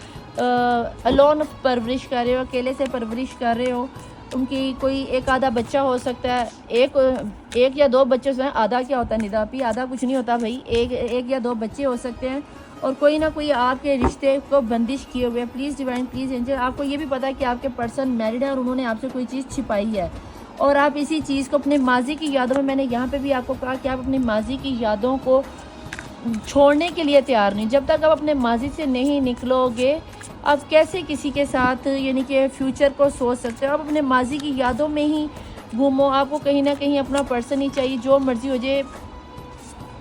अलोन परवरिश कर रहे हो, अकेले से परवरिश कर रहे हो, उनकी कोई एक आधा बच्चा हो सकता है, एक या दो बच्चे से, आधा क्या होता है निदापी, आधा कुछ नहीं होता भाई, एक या दो बच्चे हो सकते हैं, और कोई ना कोई आपके रिश्ते को बंदिश किए हुए हैं। प्लीज़ डिवाइन, प्लीज़ एंजल, आपको ये भी पता है कि आपके पर्सन मैरिड है और उन्होंने आपसे कोई चीज़ छिपाई है, और आप इसी चीज़ को अपने माजी की यादों में, मैंने यहाँ पे भी आपको कहा कि आप अपनी माजी की यादों को छोड़ने के लिए तैयार नहीं। जब तक आप अपने माजी से नहीं निकलोगे, आप कैसे किसी के साथ यानी कि फ्यूचर को सोच सकते हो। आप अपने माजी की यादों में ही घूमो, आपको कहीं ना कहीं अपना पर्सन ही चाहिए, जो मर्ज़ी हो जाए।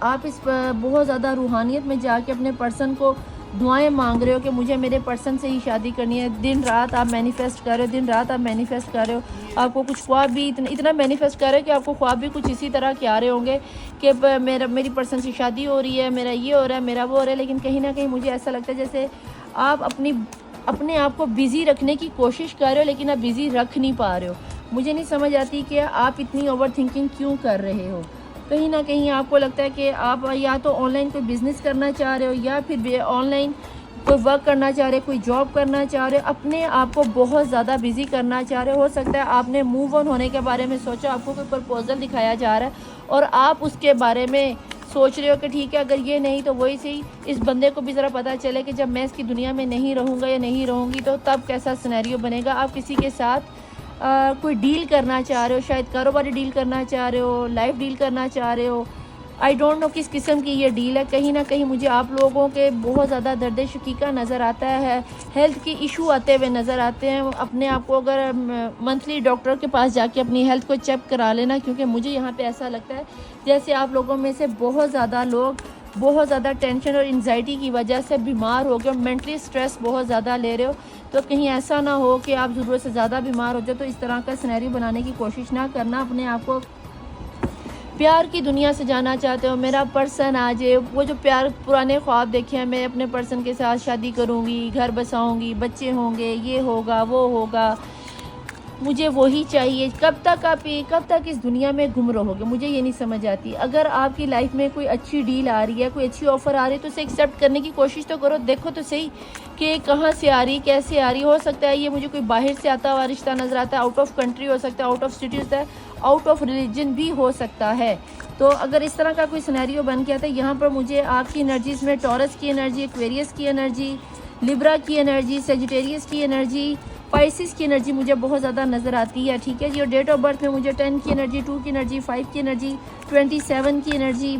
आप इस बहुत ज़्यादा रूहानियत में जाके अपने पर्सन को दुआएं मांग रहे हो कि मुझे मेरे पर्सन से ही शादी करनी है। दिन रात आप मैनिफेस्ट कर रहे हो, दिन रात आप मैनिफेस्ट कर रहे हो, आपको कुछ ख्वाब भी इतना मैनिफेस्ट कर रहे हो कि आपको ख्वाब भी कुछ इसी तरह के आ रहे होंगे कि मेरी पर्सन से शादी हो रही है, मेरा ये हो रहा है, मेरा वो हो रहा है। लेकिन कहीं ना कहीं मुझे ऐसा लगता है जैसे आप अपने आप को बिज़ी रखने की कोशिश कर रहे हो, लेकिन आप बिज़ी रख नहीं पा रहे हो। मुझे नहीं समझ आती कि आप इतनी ओवर थिंकिंग क्यों कर रहे हो। कहीं ना कहीं आपको लगता है कि आप या तो ऑनलाइन कोई बिज़नेस करना चाह रहे हो, या फिर ऑनलाइन कोई वर्क करना चाह रहे हो, कोई जॉब करना चाह रहे हो, अपने आप को बहुत ज़्यादा बिज़ी करना चाह रहे हो सकता है आपने मूव ऑन होने के बारे में सोचा, आपको कोई प्रपोजल दिखाया जा रहा है और आप उसके बारे में सोच रहे हो कि ठीक है, अगर ये नहीं तो वही सही। इस बंदे को भी ज़रा पता चले कि जब मैं इसकी दुनिया में नहीं रहूँगा या नहीं रहूँगी तो तब कैसा सिनेरियो बनेगा। आप किसी के साथ कोई डील करना चाह रहे हो, शायद कारोबारी डील करना चाह रहे हो, लाइफ डील करना चाह रहे हो, आई डोंट नो किस किस्म की ये डील है। कहीं ना कहीं मुझे आप लोगों के बहुत ज़्यादा दर्द शकीका नज़र आता है, हेल्थ के इशू आते हुए नज़र आते हैं। अपने आप को अगर मंथली डॉक्टर के पास जाके अपनी हेल्थ को चेक करा लेना, क्योंकि मुझे यहाँ पे ऐसा लगता है जैसे आप लोगों में से बहुत ज़्यादा लोग बहुत ज़्यादा टेंशन और एंजाइटी की वजह से बीमार हो गए और मेंटली स्ट्रेस बहुत ज़्यादा ले रहे हो। तो कहीं ऐसा ना हो कि आप ज़रूरत से ज़्यादा बीमार हो जाओ। तो इस तरह का सिनेरियो बनाने की कोशिश ना करना। अपने आप को प्यार की दुनिया से जाना चाहते हो, मेरा पर्सन आ जाए, वो जो प्यार पुराने ख्वाब देखे हैं, मैं अपने पर्सन के साथ शादी करूँगी, घर बसाऊँगी, बच्चे होंगे, ये होगा वो होगा, मुझे वही चाहिए। कब तक इस दुनिया में गुम रहोगे, मुझे ये नहीं समझ आती। अगर आपकी लाइफ में कोई अच्छी डील आ रही है, कोई अच्छी ऑफ़र आ रही है तो उसे एक्सेप्ट करने की कोशिश तो करो। देखो तो सही कि कहाँ से आ रही, कैसे आ रही। हो सकता है ये मुझे कोई बाहर से आता हुआ रिश्ता नज़र आता है, आउट ऑफ कंट्री हो सकता है, आउट ऑफ सिटी होता है, आउट ऑफ रिलीजन भी हो सकता है। तो अगर इस तरह का कोई सिनेरियो बन गया था, यहाँ पर मुझे आपकी एनर्जीज़ में टॉरस की एनर्जी, एक्वेरियस की एनर्जी, लिब्रा की एनर्जी, सेजिटेरियस की एनर्जी, स्पाइसिस की एनर्जी मुझे बहुत ज़्यादा नज़र आती है। ठीक है जी। और डेट ऑफ बर्थ में मुझे 10 की एनर्जी, 2 की एनर्जी, 5 की एनर्जी, 27 की एनर्जी,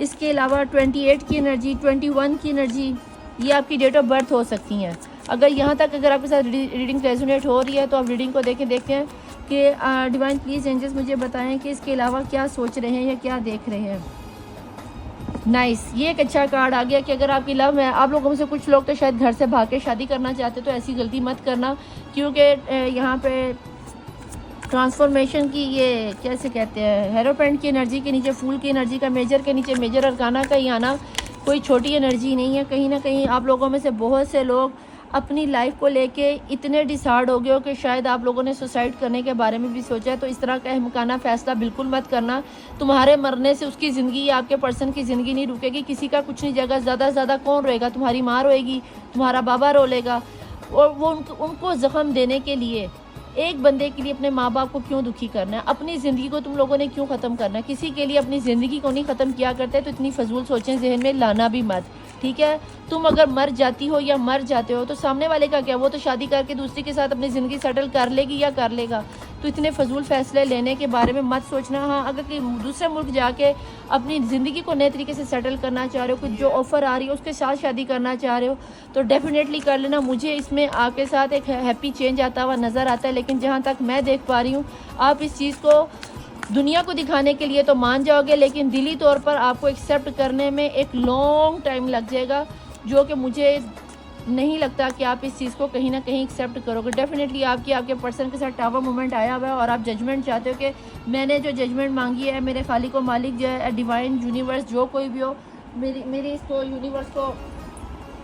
इसके अलावा 28 की एनर्जी, 21 की एनर्जी, ये आपकी डेट ऑफ बर्थ हो सकती हैं। अगर आपके साथ रीडिंग रेजोनेट हो रही है तो आप रीडिंग को देखते हैं कि डिवाइन प्लीज़ एंजल्स मुझे बताएं कि इसके अलावा क्या सोच रहे हैं या क्या देख रहे हैं। नाइस, ये एक अच्छा कार्ड आ गया कि अगर आपकी लव है, आप लोगों में से कुछ लोग तो शायद घर से भाग के शादी करना चाहते, तो ऐसी गलती मत करना, क्योंकि यहाँ पे ट्रांसफॉर्मेशन की ये कैसे कहते हैं, हेरोपेंट की एनर्जी के नीचे फूल की एनर्जी का मेजर के नीचे मेजर अरकाना का ही आना कोई छोटी एनर्जी नहीं है। कहीं ना कहीं आप लोगों में से बहुत से लोग अपनी लाइफ को लेके इतने डिसाइड हो गए हो कि शायद आप लोगों ने सुसाइड करने के बारे में भी सोचा है। तो इस तरह का अहमकाना फ़ैसला बिल्कुल मत करना। तुम्हारे मरने से उसकी ज़िंदगी, आपके पर्सन की ज़िंदगी नहीं रुकेगी, किसी का कुछ नहीं जाएगा। ज़्यादा से ज़्यादा कौन रोएगा? तुम्हारी माँ रोएगी, तुम्हारा बाबा रो लेगा। और वो उनको ज़ख्म देने के लिए, एक बंदे के लिए अपने माँ बाप को क्यों दुखी करना है? अपनी ज़िंदगी को तुम लोगों ने क्यों ख़त्म करना है? किसी के लिए अपनी ज़िंदगी को नहीं ख़त्म किया करते, तो इतनी फजूल सोचें जहन में लाना भी मत। ठीक है, तुम अगर मर जाती हो या मर जाते हो तो सामने वाले का क्या, वो तो शादी करके दूसरी के साथ अपनी ज़िंदगी सेटल कर लेगी या कर लेगा। तो इतने फजूल फैसले लेने के बारे में मत सोचना। हाँ, अगर कि दूसरे मुल्क जाके अपनी ज़िंदगी को नए तरीके से सेटल करना चाह रहे हो, कुछ जो ऑफ़र आ रही है उसके साथ शादी करना चाह रहे हो, तो डेफिनेटली कर लेना। मुझे इसमें आपके साथ एक हैप्पी चेंज आता हुआ नज़र आता है, लेकिन जहाँ तक मैं देख पा रही हूँ, आप इस चीज़ को दुनिया को दिखाने के लिए तो मान जाओगे, लेकिन दिली तौर पर आपको एक्सेप्ट करने में एक लॉन्ग टाइम लग जाएगा। जो कि मुझे नहीं लगता कि आप इस चीज़ को कहीं ना कहीं एक्सेप्ट करोगे। डेफिनेटली आपके पर्सन के साथ टावर मोमेंट आया हुआ है और आप जजमेंट चाहते हो कि मैंने जो जजमेंट मांगी है, मेरे खालिक व मालिक जो है, डिवाइन यूनिवर्स जो कोई भी हो, मेरी इसको यूनिवर्स को,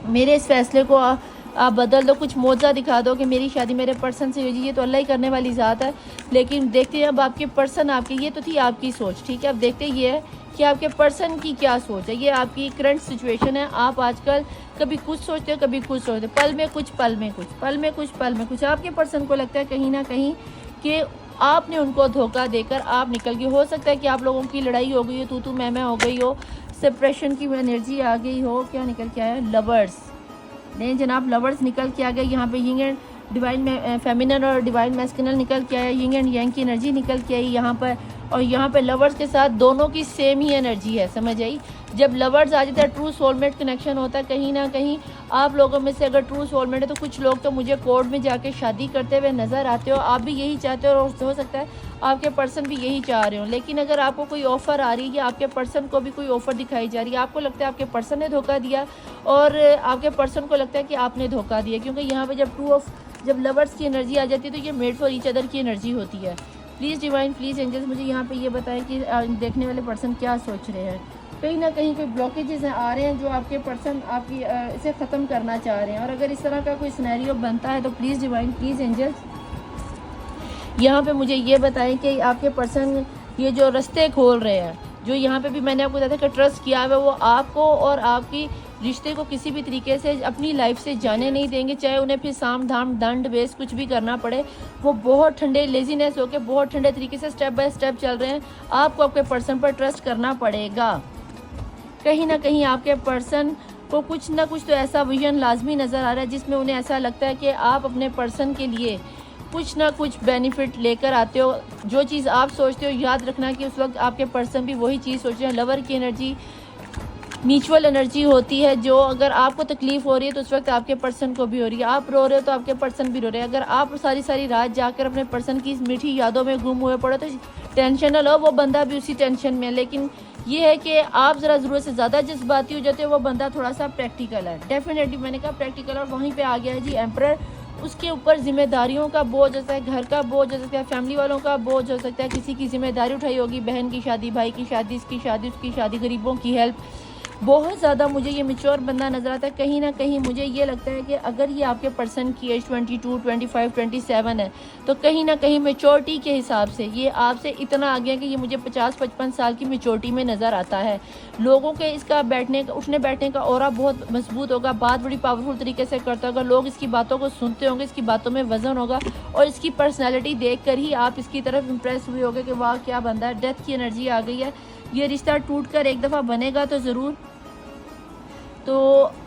मेरे इस फैसले को आप बदल दो, कुछ मौजा दिखा दो कि मेरी शादी मेरे पर्सन से हुई। ये तो अल्लाह ही करने वाली ज़ात है। लेकिन देखते हैं अब आपके पर्सन, आपके, ये तो थी आपकी सोच, ठीक है। अब देखते ये है कि आपके पर्सन की क्या सोच है। ये आपकी करंट सिचुएशन है। आप आजकल कभी कुछ सोचते हो, कभी कुछ सोचते हो, पल में कुछ, पल में कुछ, पल में कुछ, पल में कुछ। आपके पर्सन को लगता है कहीं ना कहीं कि आपने उनको धोखा देकर आप निकल गए। हो सकता है कि आप लोगों की लड़ाई हो गई हो, तू मैं हो गई हो, सेपरेशन की एनर्जी आ गई हो। क्या निकल के आया? लवर्स। नहीं जनाब, लवर्स निकल के आ गए। यहाँ पे यिंग एंड डिवाइन में फेमिनल और डिवाइन मैस्कुलिन निकल के आया। यिंग एंड यांग की एनर्जी निकल के आई यहाँ पर। और यहाँ पे लवर्स के साथ दोनों की सेम ही एनर्जी है, समझ आई। जब लवर्स आ जाता है, ट्रू सोलमेट कनेक्शन होता है। कहीं ना कहीं आप लोगों में से अगर ट्रू सोलमेट है तो कुछ लोग तो मुझे कोर्ट में जाके शादी करते हुए नज़र आते हो। आप भी यही चाहते हो और हो सकता है आपके पर्सन भी यही चाह रहे हो। लेकिन अगर आपको कोई ऑफ़र आ रही है या आपके पर्सन को भी कोई ऑफ़र दिखाई जा रही है, आपको लगता है आपके पर्सन ने धोखा दिया और आपके पर्सन को लगता है कि आपने धोखा दिया। क्योंकि यहाँ पे जब लवर्स की एनर्जी आ जाती है तो ये मेड फॉर ईच अदर की एनर्जी होती है। प्लीज़ डिवाइन, प्लीज़ एंजल्स, मुझे यहाँ पे ये बताएं कि देखने वाले पर्सन क्या सोच रहे हैं। कहीं ना कहीं कोई ब्लॉकेजेस आ रहे हैं जो आपके पर्सन आपकी इसे ख़त्म करना चाह रहे हैं। और अगर इस तरह का कोई सिनेरियो बनता है तो प्लीज़ डिवाइन, प्लीज़ एंजल्स, यहाँ पे मुझे ये बताएं कि आपके पर्सन ये जो रास्ते खोल रहे हैं, जो यहाँ पे भी मैंने आपको बताया था कि ट्रस्ट किया हुआ है, वो आपको और आपकी रिश्ते को किसी भी तरीके से अपनी लाइफ से जाने नहीं देंगे। चाहे उन्हें फिर साम धाम दंड बेस कुछ भी करना पड़े, वो बहुत ठंडे लेजीनेस होकर बहुत ठंडे तरीके से स्टेप बाय स्टेप चल रहे हैं। आपको आपके पर्सन पर ट्रस्ट करना पड़ेगा। कहीं ना कहीं आपके पर्सन को कुछ ना कुछ तो ऐसा विजन लाजमी नज़र आ रहा है जिसमें उन्हें ऐसा लगता है कि आप अपने पर्सन के लिए कुछ ना कुछ बेनिफिट लेकर आते हो। जो चीज़ आप सोचते हो, याद रखना कि उस वक्त आपके पर्सन भी वही चीज़ सोच रहे हैं। लवर की एनर्जी म्यूचुअल एनर्जी होती है। जो अगर आपको तकलीफ़ हो रही है तो उस वक्त आपके पर्सन को भी हो रही है। आप रो रहे हो तो आपके पर्सन भी रो रहे हैं। अगर आप सारी सारी रात जाकर अपने पर्सन की इस मीठी यादों में गुम हुए पड़ो तो टेंशन न लो, वो बंदा भी उसी टेंशन में है। लेकिन ये है कि आप ज़रा ज़रूरत से ज़्यादा जज्बाती हो जाते हो, वो बंदा थोड़ा सा प्रैक्टिकल है। डेफिनेटली मैंने कहा प्रैक्टिकल, और वहीं पर आ गया है जी एम्परर। उसके ऊपर जिम्मेदारियों का बोझ हो सकता है, घर का बोझ हो सकता है, फैमिली वालों का बोझ हो सकता है, किसी की जिम्मेदारी उठाई होगी, बहन की शादी, भाई की शादी, इसकी शादी, उसकी शादी, गरीबों की हेल्प। बहुत ज़्यादा मुझे ये मैच्योर बंदा नज़र आता है। कहीं ना कहीं मुझे ये लगता है कि अगर ये आपके पर्सन की एज 22, 25, 27 है तो कहीं ना कहीं मैच्योरिटी के हिसाब से ये आपसे इतना आ गया कि ये मुझे 50-55 साल की मैच्योरिटी में नज़र आता है। लोगों के इसका बैठने का, उठने बैठने का ऑरा बहुत मजबूत होगा, बात बड़ी पावरफुल तरीके से करता होगा, लोग इसकी बातों को सुनते होंगे, इसकी बातों में वजन होगा और इसकी पर्सनैलिटी देख कर ही आप इसकी तरफ इम्प्रेस हुए होगे कि वाह क्या बंदा है। डेथ की एनर्जी आ गई है। ये रिश्ता टूट कर एक दफ़ा बनेगा तो ज़रूर। तो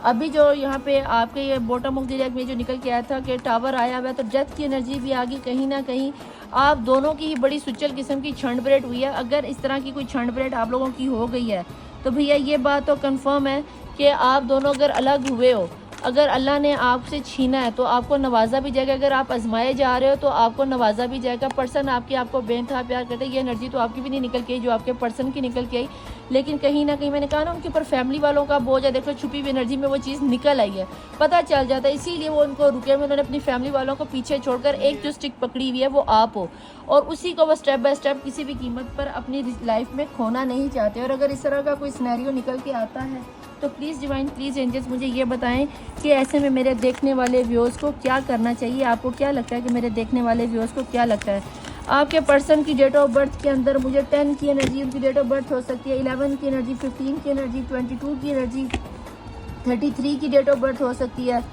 अभी जो यहाँ पे आपके ये बॉटम ऑफ द डेक में जो निकल के आया था कि टावर आया हुआ है, तो डेथ की एनर्जी भी आ गई। कहीं ना कहीं आप दोनों की ही बड़ी सुचल किस्म की छंड बरेट हुई है। अगर इस तरह की कोई छंड बरेट आप लोगों की हो गई है तो भैया ये बात तो कंफर्म है कि आप दोनों अगर अलग हुए हो, अगर अल्लाह ने आपसे छीना है तो आपको नवाजा भी जाएगा। अगर आप आजमाए जा रहे हो तो आपको नवाजा भी जाएगा। पर्सन आपको बेइंतहा प्यार करते हैं। ये एनर्जी तो आपकी भी नहीं निकल के आई जो आपके पर्सन की निकल के आई। लेकिन कहीं ना कहीं मैंने कहा ना, उनके ऊपर फैमिली वालों का बोझ है। देखो छुपी हुई एनर्जी में वो चीज़ निकल आई है, पता चल जाता है। इसीलिए वो उनको रुके हुए, उन्होंने अपनी फैमिली वालों को पीछे छोड़कर एक जो स्टिक पकड़ी हुई है वो आप हो, और उसी को वो स्टेप बाय स्टेप किसी भी कीमत पर अपनी लाइफ में खोना नहीं चाहते। और अगर इस तरह का कोई सिनेरियो निकल के आता है तो प्लीज़ डिवाइन, प्लीज़ एंजल्स, मुझे ये बताएं कि ऐसे में मेरे देखने वाले व्यूअर्स को क्या करना चाहिए। आपको क्या लगता है कि मेरे देखने वाले व्यूअर्स को क्या लगता है? आपके पर्सन की डेट ऑफ बर्थ के अंदर मुझे 10 की एनर्जी उनकी डेट ऑफ बर्थ हो सकती है, 11 की एनर्जी, 15 की एनर्जी, 22 की एनर्जी, 33 की डेट ऑफ बर्थ हो सकती है,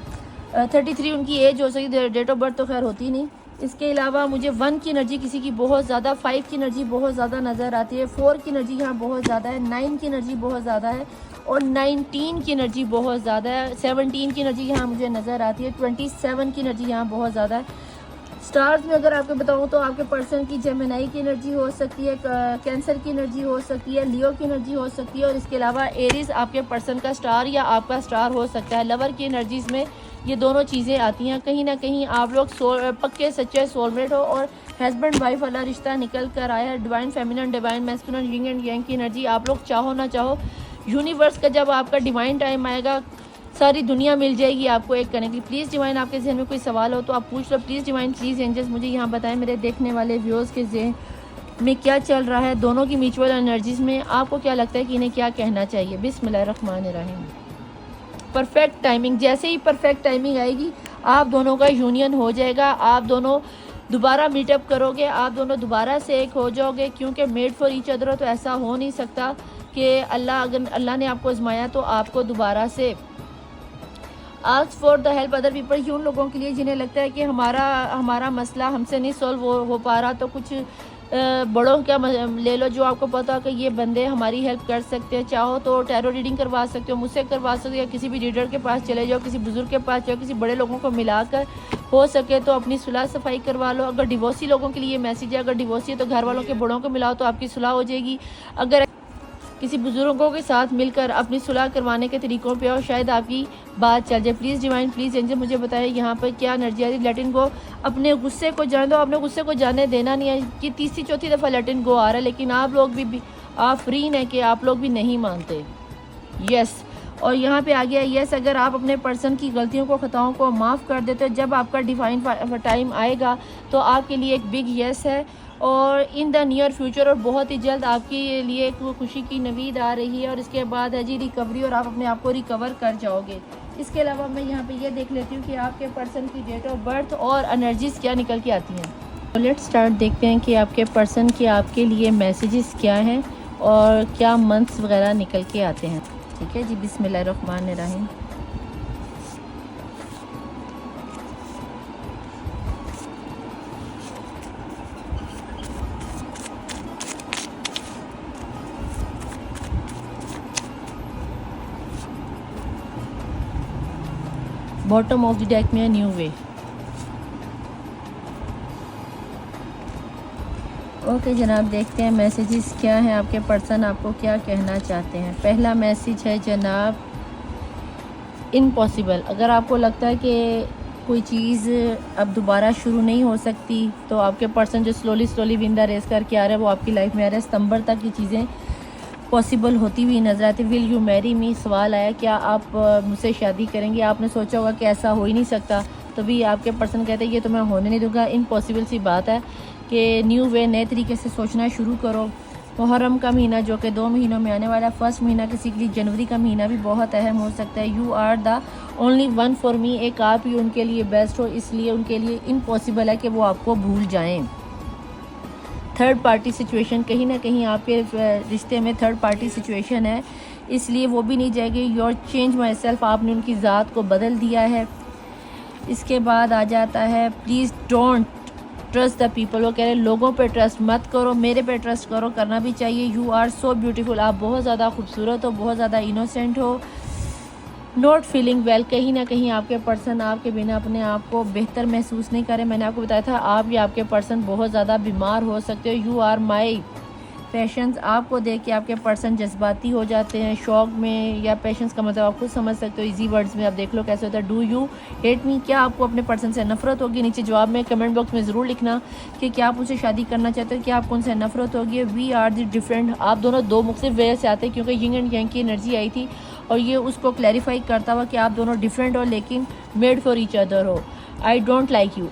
33 उनकी एज हो सकती है, डेट ऑफ बर्थ तो खैर होती नहीं। इसके अलावा मुझे 1 की एनर्जी किसी की बहुत ज़्यादा, 5 की एनर्जी बहुत ज़्यादा नज़र आती है, 4 की एनर्जी यहाँ बहुत ज़्यादा है, 9 की एनर्जी बहुत ज़्यादा है और 19 की एनर्जी बहुत ज़्यादा है, 17 की एनर्जी यहाँ मुझे नज़र आती है, 27 की एनर्जी यहाँ बहुत ज़्यादा है। स्टार्स में अगर आपको बताऊँ तो आपके पर्सन की जेमिनी की एनर्जी हो सकती है, कैंसर की एनर्जी हो सकती है, लियो की एनर्जी हो सकती है और इसके अलावा एरीज आपके पर्सन का स्टार या आपका स्टार हो सकता है। लवर की एनर्जीज़ में ये दोनों चीज़ें आती हैं। कहीं ना कहीं आप लोग पक्के सच्चे सोलमेट हो और हस्बैंड वाइफ वाला रिश्ता निकल कर आया है। Divine feminine, divine masculine, yin and yang की एनर्जी, आप लोग चाहो ना चाहो यूनिवर्स का जब आपका डिवाइन टाइम आएगा, सारी दुनिया मिल जाएगी आपको एक करने के लिए। प्लीज़ डिवाइन आपके जहन में कोई सवाल हो तो आप पूछ लो। प्लीज़ डिवाइन प्लीज़ एंजल्स मुझे यहाँ बताएं मेरे देखने वाले व्यूअर्स के जहन में क्या चल रहा है, दोनों की म्यूचुअल एनर्जीज़ में आपको क्या लगता है कि इन्हें क्या कहना चाहिए। बिस्मिल्लाहिर्रहमानिर्रहीम। परफेक्ट टाइमिंग, जैसे ही परफेक्ट टाइमिंग आएगी आप दोनों का यूनियन हो जाएगा, आप दोनों दोबारा मीटअप करोगे, आप दोनों दोबारा से एक हो जाओगे, क्योंकि मेड फॉर ईच अदर हो तो ऐसा हो नहीं सकता कि अगर अल्लाह ने आपको आजमाया तो आपको दोबारा से। Ask for the help other people, उन लोगों के लिए जिन्हें लगता है कि हमारा मसला हमसे नहीं सॉल्व हो पा रहा, तो कुछ बड़ों क्या ले लो जो आपको पता हो कि ये बंदे हमारी हेल्प कर सकते हैं। चाहो तो टैरो रीडिंग करवा सकते हो, मुझसे करवा सकते हो, या किसी भी रीडर के पास चले जाओ, किसी बुजुर्ग के पास जाओ, किसी बड़े लोगों को मिलाकर हो सके तो अपनी सुलह सफाई करवा लो। अगर डिवोर्सी लोगों के लिए ये मैसेज है, अगर डिवोर्सी है तो घर वालों के बड़ों को मिलाओ तो आपकी सुलह हो जाएगी। अगर किसी बुजुर्गों के साथ मिलकर अपनी सुलह करवाने के तरीकों पे और शायद आपकी बात चल जाए। प्लीज़ डिवाइन प्लीज़ एंजल मुझे बताएं यहाँ पर क्या एनर्जी आ रही है। लेटिन गो, अपने गुस्से को जाने दो, अपने गुस्से को जाने देना नहीं है। कि तीसरी चौथी दफ़ा लेटिन गो आ रहा है, लेकिन आप लोग भी आप फ्री हैं कि आप लोग भी नहीं मानते। यस, और यहाँ पे आ गया यस, अगर आप अपने पर्सन की गलतियों को ख़ताओं को माफ़ कर देते हो, जब आपका डिवाइन टाइम आएगा तो आपके लिए एक बिग यस है। और इन द नियर फ्यूचर, और बहुत ही जल्द आपके लिए एक खुशी की नवीद आ रही है। और इसके बाद है जी रिकवरी, और आप अपने आप को रिकवर कर जाओगे। इसके अलावा मैं यहाँ पे ये देख लेती हूँ कि आपके पर्सन की डेट ऑफ बर्थ और एनर्जीज़ क्या निकल के आती हैं। तो लेट्स स्टार्ट, देखते हैं कि आपके पर्सन के आपके लिए मैसेजेस क्या हैं और क्या मंथ्स वगैरह निकल के आते हैं। ठीक है जी, बिस्मिल्लाहिर्रहमानिर्रहीम। बॉटम ऑफ द डेक में न्यू वे। ओके जनाब, देखते हैं मैसेजेस क्या हैं, आपके पर्सन आपको क्या कहना चाहते हैं। पहला मैसेज है जनाब इम्पॉसिबल। अगर आपको लगता है कि कोई चीज़ अब दोबारा शुरू नहीं हो सकती, तो आपके पर्सन जो स्लोली विंदा रेस करके आ रहा है वो आपकी लाइफ में आ रहा है। सितंबर तक की चीज़ें पॉसिबल होती हुई नजर आती। विल यू मैरी मी, सवाल आया क्या आप मुझसे शादी करेंगे। आपने सोचा होगा कि ऐसा हो ही नहीं सकता, तो भी आपके पर्सन कहते हैं ये तो मैं होने नहीं दूंगा। इम्पॉसिबल सी बात है कि न्यू वे, नए तरीके से सोचना शुरू करो। मुहर्रम का महीना जो कि 2 महीनों में आने वाला है, फर्स्ट महीना किसी के लिए जनवरी का महीना भी बहुत अहम हो सकता है। You are the only one for me, एक आप ही उनके लिए बेस्ट हो, इसलिए उनके लिए इम्पॉसिबल है कि वो आपको भूल जाएं। थर्ड पार्टी सिचुएशन, कहीं ना कहीं आपके रिश्ते में थर्ड पार्टी सिचुएशन है, इसलिए वो भी नहीं जाएगी। योर चेंज माई सेल्फ, आपने उनकी ज़ात को बदल दिया है। इसके बाद आ जाता है please don't trust the people, वो कह रहे हैं लोगों पे ट्रस्ट मत करो, मेरे पे ट्रस्ट करो, करना भी चाहिए। यू आर सो ब्यूटीफुल, आप बहुत ज़्यादा खूबसूरत हो, बहुत ज़्यादा इनोसेंट हो। नॉट फीलिंग वेल, कहीं ना कहीं आपके पर्सन आपके बिना अपने आप को बेहतर महसूस नहीं करें। मैंने आपको बताया था आप या आपके पर्सन बहुत ज़्यादा बीमार हो सकते हो। यू आर माई पेशेंस, आपको देख के आपके पर्सन जज्बाती हो जाते हैं, शौक में, या पेशेंस का मतलब आप खुद समझ सकते हो इजी वर्ड्स में। आप देख लो कैसे होता है। डू यू हेट मी, क्या आपको अपने पर्सन से नफरत होगी। नीचे जवाब में कमेंट बॉक्स में ज़रूर लिखना कि क्या आप उनसे शादी करना चाहते हो, क्या आपको उनसे नफरत होगी। वी आर द डिफरेंट, आप दोनों दो मुख्तलिफ वे से आते हैं, क्योंकि यिंग एंड यांग की एनर्जी आई थी और ये उसको क्लैरिफाई करता हुआ कि आप दोनों डिफरेंट हो लेकिन मेड फॉर ईच अदर हो। आई डोंट लाइक यू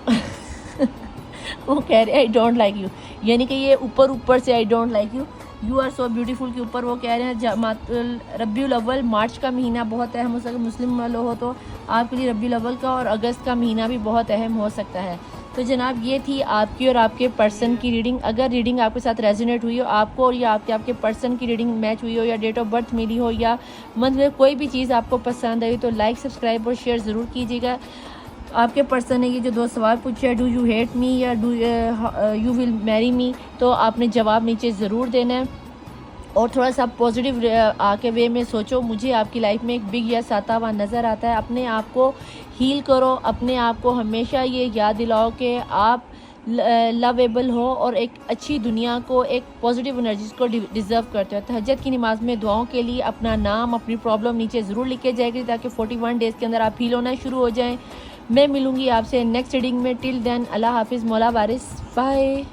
वो कह रहे आई डोंट लाइक यू, यानी कि ये ऊपर से I don't like you. You are so beautiful के ऊपर वो कह रहे हैं रबीउल अव्वल, मार्च का महीना बहुत अहम हो सकता है। मुस्लिम वालों हो तो आपके लिए रबीउल अव्वल का और अगस्त का महीना भी बहुत अहम हो सकता है। तो जनाब ये थी आपकी और आपके पर्सन की रीडिंग। अगर रीडिंग आपके साथ रेजोनेट हुई हो, आपको और या आपके पर्सन की रीडिंग मैच हुई हो, या डेट ऑफ बर्थ मिली हो, या मंथ में कोई भी चीज़ आपको पसंद आई तो लाइक सब्सक्राइब और शेयर ज़रूर कीजिएगा। आपके पर्सन ने ये जो 2 सवाल पूछे हैं, डू यू हेट मी या do you will marry me, तो आपने जवाब नीचे ज़रूर देना है और थोड़ा सा पॉजिटिव आके वे में सोचो। मुझे आपकी लाइफ में एक बिग यस आता हुआ नज़र आता है। अपने आप को हील करो, अपने आप को हमेशा ये याद दिलाओ कि आप लवेबल हो और एक अच्छी दुनिया को, एक पॉजिटिव एनर्जीज को डिज़र्व करते हो। तहज्जुद की नमाज में दुआओं के लिए अपना नाम, अपनी प्रॉब्लम नीचे ज़रूर लिख के जाएगी ताकि 41 डेज़ के अंदर आप हील होना शुरू हो जाएं। मैं मिलूँगी आपसे नेक्स्ट रीडिंग में। टिल देन अल्लाह हाफिज़, मौला वारिस, बाय।